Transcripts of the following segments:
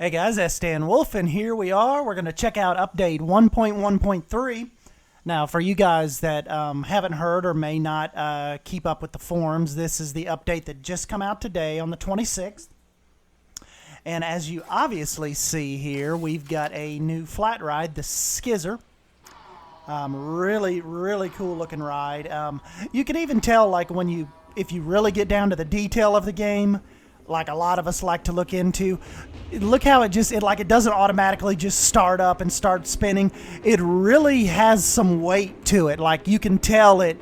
Hey guys, that's Sdanwolf, and here we are. We're going to check out update 1.1.3. Now, for you guys that haven't heard or may not keep up with the forums, this is the update that just come out today on the 26th. And as you obviously see here, we've got a new flat ride, the Skizzer. Really cool looking ride. You can even tell, like, if you really get down to the detail of the game, like a lot of us like to look into. Look how it doesn't automatically just start up and start spinning. It really has some weight to it. Like, you can tell it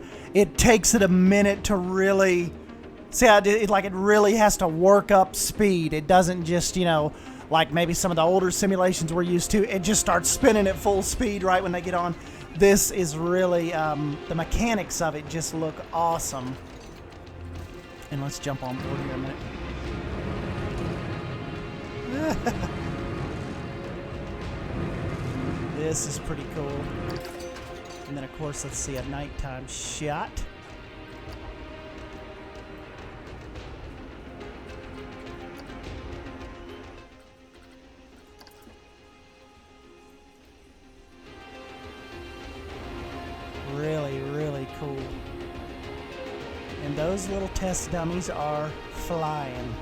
takes it a minute to really see how it really has to work up speed. It doesn't just, like maybe some of the older simulations we're used to, it just starts spinning at full speed right when they get on. This is really, the mechanics of it just look awesome. And let's jump on board here a minute. This is pretty cool. And then, of course, let's see a nighttime shot. Really cool. And those little test dummies are flying.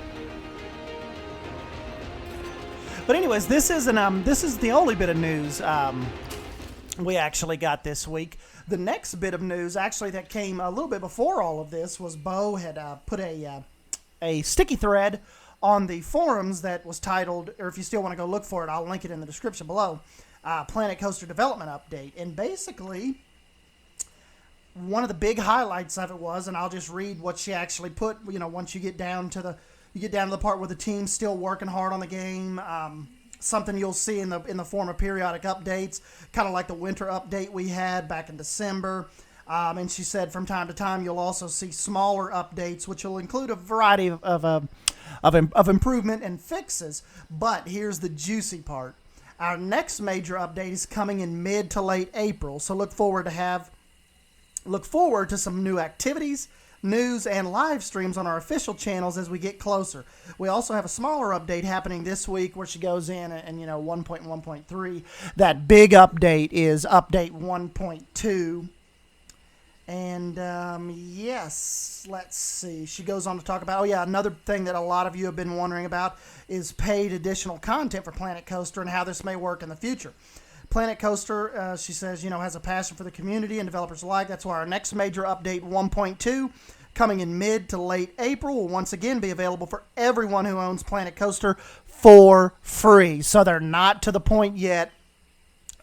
But anyways, this is the only bit of news we actually got this week. The next bit of news, actually, that came a little bit before all of this, was Bo had put a sticky thread on the forums that was titled, or if you still want to go look for it, I'll link it in the description below, Planet Coaster Development Update. And basically, one of the big highlights of it was, and I'll just read what she actually put, once you get down to the part where the team's still working hard on the game. Something you'll see in the form of periodic updates, kind of like the winter update we had back in December. And she said from time to time you'll also see smaller updates, which will include a variety of improvement and fixes. But here's the juicy part: our next major update is coming in mid to late April. So look forward to some new activities, news, and live streams on our official channels as we get closer. We also have a smaller update happening this week where she goes in and 1.1.3. That big update is update 1.2. And yes, let's see. She goes on to talk about, another thing that a lot of you have been wondering about is paid additional content for Planet Coaster and how this may work in the future. Planet Coaster, she says, has a passion for the community and developers alike. That's why our next major update, 1.2, coming in mid to late April, will once again be available for everyone who owns Planet Coaster for free. So they're not to the point yet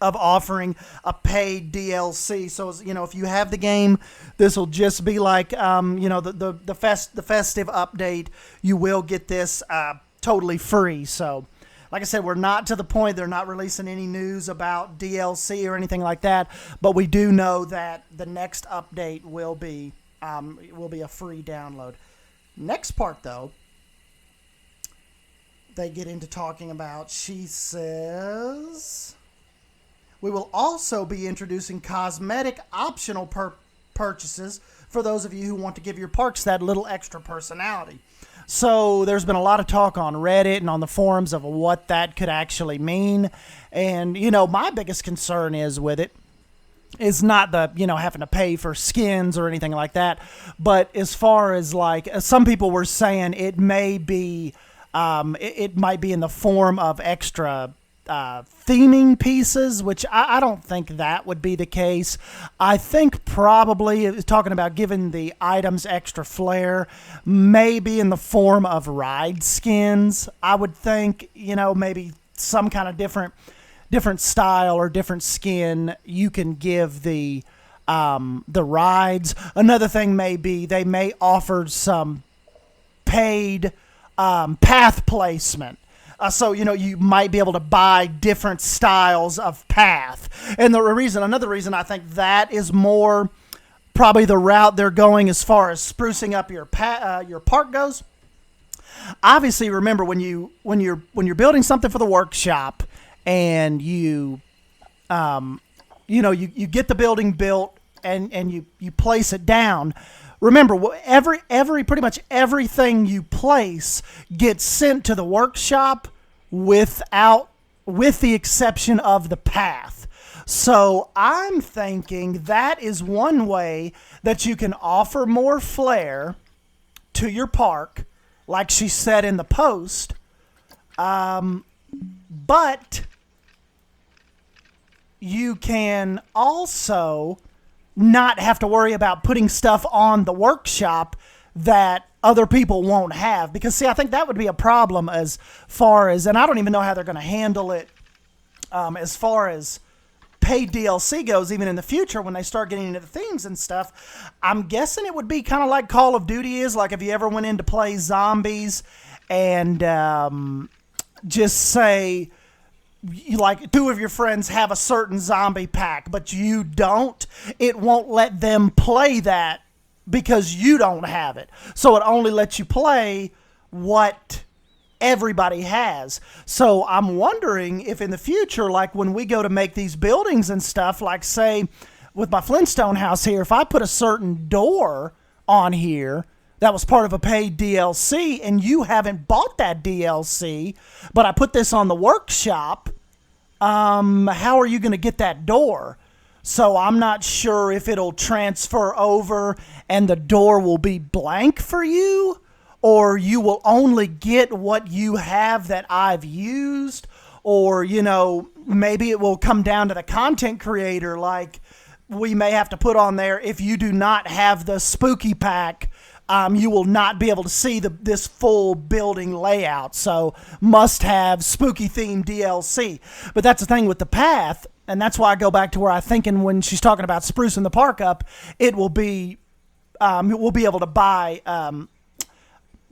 of offering a paid DLC. So, if you have the game, this will just be like, the festive update. You will get this totally free. So, like I said, we're not to the point. They're not releasing any news about DLC or anything like that. But we do know that the next update will be a free download. Next part, though, they get into talking about. She says we will also be introducing cosmetic optional purchases for those of you who want to give your parks that little extra personality. So there's been a lot of talk on Reddit and on the forums of what that could actually mean. And, my biggest concern with it is not the, having to pay for skins or anything like that. But as far as some people were saying it may be, it might be in the form of extra theming pieces, which I don't think that would be the case. I think probably it was talking about giving the items extra flair, maybe in the form of ride skins. I would think, maybe some kind of different style or different skin you can give the rides. Another thing may be they may offer some paid path placement. So, you might be able to buy different styles of path. And another reason I think that is more probably the route they're going as far as sprucing up your park goes. Obviously, remember when you're building something for the workshop and you get the building built and you place it down. Remember, pretty much everything you place gets sent to the workshop with the exception of the path. So I'm thinking that is one way that you can offer more flair to your park, like she said in the post. But you can also not have to worry about putting stuff on the workshop that other people won't have. Because, see, I think that would be a problem as far as, and I don't even know how they're going to handle it as far as paid DLC goes, even in the future when they start getting into the themes and stuff. I'm guessing it would be kind of like Call of Duty is, like if you ever went in to play zombies and just say, like, two of your friends have a certain zombie pack, but you don't, it won't let them play that because you don't have it. So it only lets you play what everybody has. So I'm wondering if in the future, like when we go to make these buildings and stuff, like say with my Flintstone house here, if I put a certain door on here that was part of a paid DLC and you haven't bought that DLC, but I put this on the workshop, how are you going to get that door? So I'm not sure if it'll transfer over and the door will be blank for you, or you will only get what you have that I've used, or, you know, maybe it will come down to the content creator. Like we may have to put on there, if you do not have the spooky pack, you will not be able to see this full building layout. So must have spooky themed DLC. But that's the thing with the path, and that's why I go back to where I'm thinking when she's talking about sprucing the park up, we'll be able to buy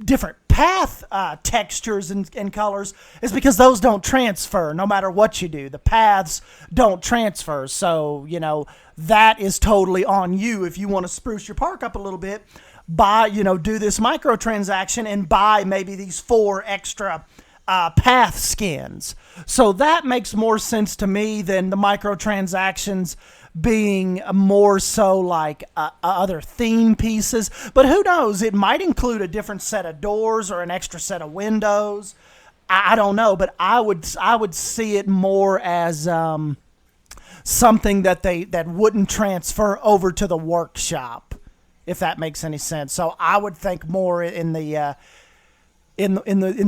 different path textures and colors, is because those don't transfer no matter what you do. The paths don't transfer. So, you know, that is totally on you. If you want to spruce your park up a little bit, buy, you know, do this microtransaction and buy maybe these 4 extra path skins. So that makes more sense to me than the microtransactions being more so like other theme pieces. But who knows? It might include a different set of doors or an extra set of windows. I don't know, but I would see it more as something that wouldn't transfer over to the workshop, if that makes any sense. So I would think more in the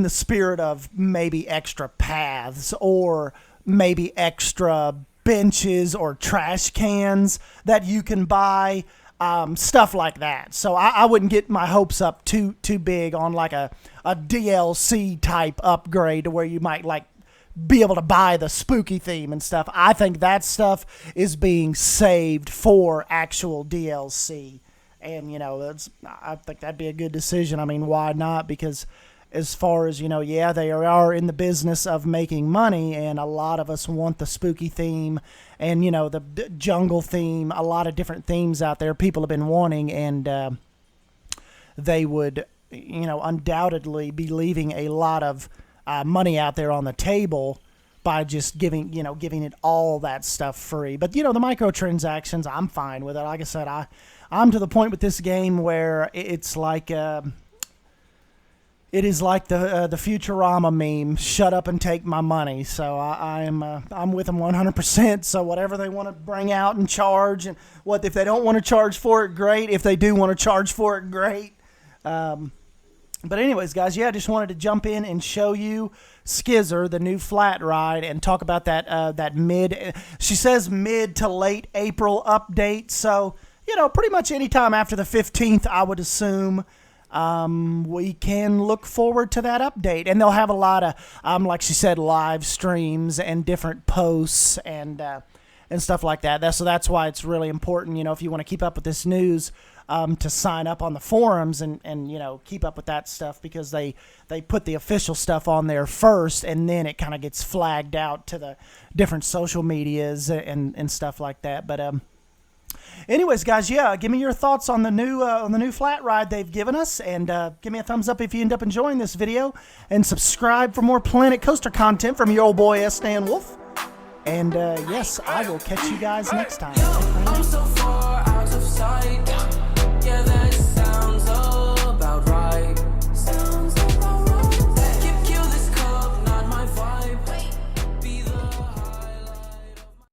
spirit of maybe extra paths, or maybe extra benches or trash cans that you can buy, stuff like that. So I wouldn't get my hopes up too big on like a DLC type upgrade to where you might like be able to buy the spooky theme and stuff. I think that stuff is being saved for actual DLC. And, you know, I think that'd be a good decision. I mean, why not? Because as far as, you know, yeah, they are in the business of making money, and a lot of us want the spooky theme and, you know, the jungle theme, a lot of different themes out there people have been wanting, and they would, you know, undoubtedly be leaving a lot of money out there on the table by just giving it all that stuff free. But, you know, the microtransactions, I'm fine with it. Like I said, I'm to the point with this game where it's like it is like the Futurama meme, shut up and take my money. So I'm with them 100%. So whatever they want to bring out and charge, and what if they don't want to charge for it, great. If they do want to charge for it, great. But anyways, guys, yeah, I just wanted to jump in and show you Skizzer, the new flat ride, and talk about that she says mid to late April update. So, you know, pretty much any time after the 15th, I would assume we can look forward to that update. And they'll have a lot of, like she said, live streams and different posts and stuff like that. So that's why it's really important, you know, if you want to keep up with this news, to sign up on the forums and you know, keep up with that stuff, because they put the official stuff on there first, and then it kind of gets flagged out to the different social medias and stuff like that. But anyways, guys, yeah, give me your thoughts on the new flat ride they've given us, and give me a thumbs up if you end up enjoying this video, and subscribe for more Planet Coaster content from your old boy Sdanwolf. And yes, I will catch you guys next time. I'm so far out of sight.